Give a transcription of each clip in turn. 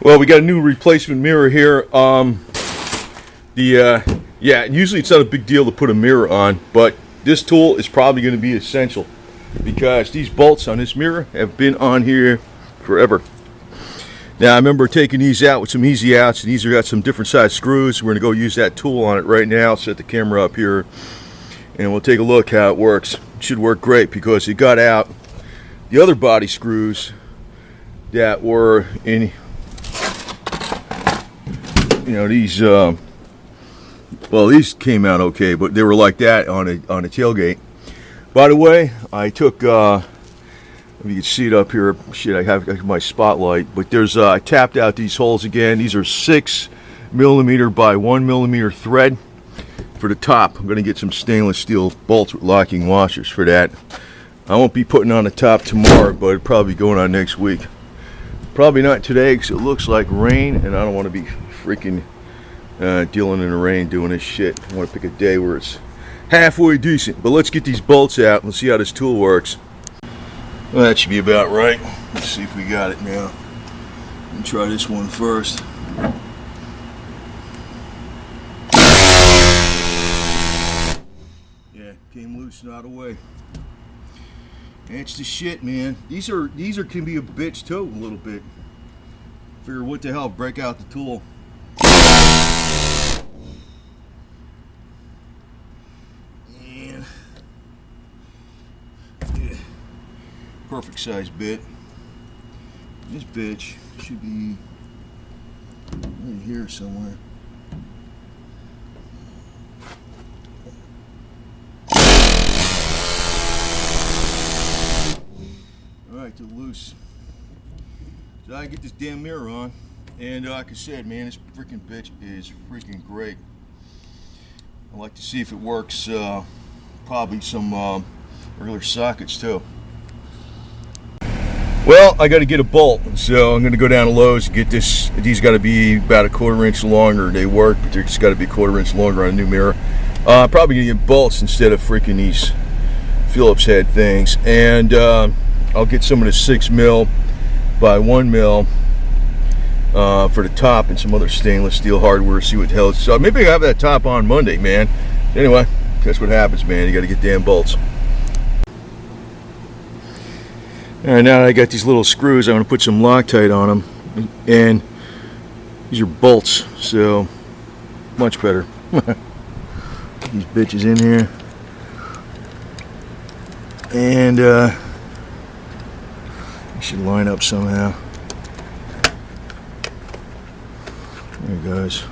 Well, we got a new replacement mirror here. Yeah, usually it's not a big deal to put a mirror on, but this tool is probably going to be essential because these bolts on this mirror have been on here forever. Now, I remember taking these out with some easy outs, and these have got some different size screws. We're going to go use that tool on it right now. Set the camera up here, and we'll take a look how it works. It should work great because it got out the other body screws that were in, these. Well, these came out okay, but they were like that on a tailgate. By the way, I took. If you can see it up here, shit, I have my spotlight, but there's I tapped out these holes again. These are 6mm by 1mm thread for the top. I'm going to get some stainless steel bolts with locking washers for that. I won't be putting on the top tomorrow, but it'll probably be going on next week. Probably not today because it looks like rain, and I don't want to be freaking dealing in the rain doing this shit. I want to pick a day where it's halfway decent. But let's get these bolts out and see how this tool works. Well, that should be about right. Let's see if we got it now. Let me try this one first. Yeah, came loose and out of the way. That's the shit, man. These can be a bitch too, a little bit. Figure what the hell, break out the tool. Perfect size bit. This bitch should be right here somewhere. Alright, they're loose. So I get this damn mirror on, and like I said, man, this freaking bitch is freaking great. I'd like to see if it works. Probably some regular sockets too. Well, I got to get a bolt, so I'm going to go down to Lowe's and get this. These got to be about a 1/4 inch longer. They work, but they're just got to be 1/4 inch longer on a new mirror. Probably going to get bolts instead of freaking these Phillips head things. And I'll get some of the 6mm by 1mm for the top and some other stainless steel hardware. See what the hell it's. So maybe I'll have that top on Monday, man. Anyway, that's what happens, man. You got to get damn bolts. Alright, now that I got these little screws, I'm going to put some Loctite on them, and these are bolts, so much better. These bitches in here, and they should line up somehow. There it goes.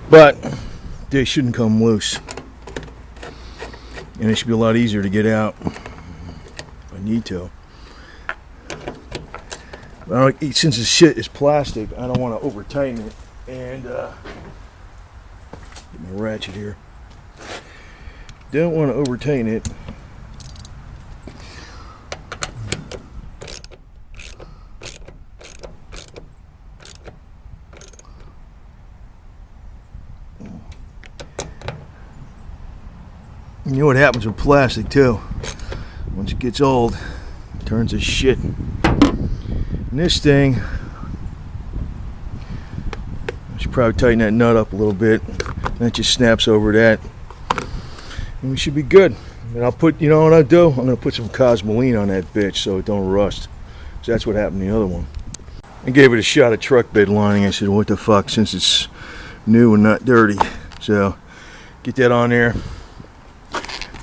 But they shouldn't come loose, and it should be a lot easier to get out. Need to. But since this shit is plastic, I don't want to over tighten it. And get my ratchet here. Don't want to over tighten it. You know what happens with plastic too? Once it gets old, it turns to shit. And this thing, I should probably tighten that nut up a little bit. That just snaps over that, and we should be good. And I'll put, you know what I'll do? I'm gonna put some Cosmoline on that bitch so it don't rust. So that's what happened to the other one. I gave it a shot of truck bed lining. I said, what the fuck, since it's new and not dirty. So get that on there.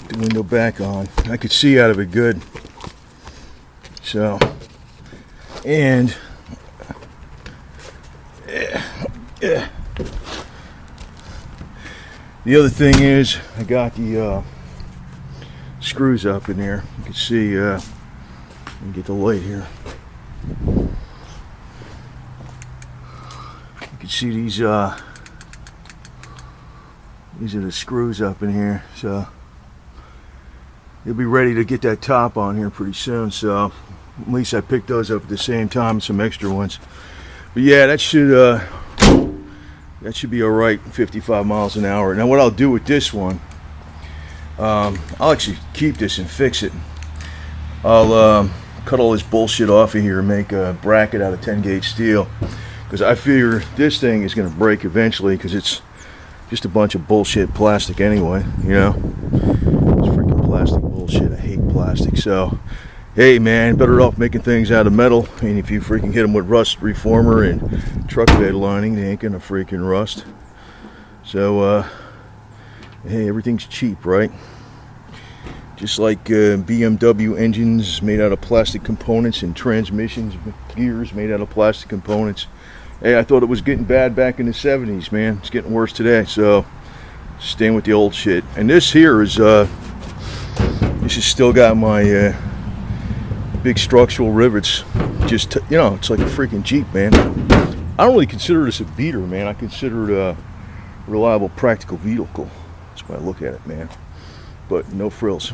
The window back on. I could see out of it good. So, and the other thing is, I got the screws up in there. You can see. Let me get the light here. You can see these. These are the screws up in here. So. You'll be ready to get that top on here pretty soon, so at least I picked those up at the same time, some extra ones. But yeah, that should be all right, 55 miles an hour. Now what I'll do with this one, I'll actually keep this and fix it. I'll cut all this bullshit off of here and make a bracket out of 10 gauge steel, because I figure this thing is going to break eventually, because it's just a bunch of bullshit plastic anyway, you know. It's freaking plastic bullshit. I hate plastic. So hey man, better off making things out of metal. And if you freaking hit them with rust reformer and truck bed lining, they ain't gonna freaking rust. So hey, everything's cheap, right? Just like BMW engines made out of plastic components, and transmissions, gears made out of plastic components. Hey, I thought it was getting bad back in the 70s, man. It's getting worse today. So staying with the old shit. And this here is this has still got my big structural rivets. Just you know, it's like a freaking Jeep, man. I don't really consider this a beater, man. I consider it a reliable, practical vehicle. That's why I look at it, man. But no frills.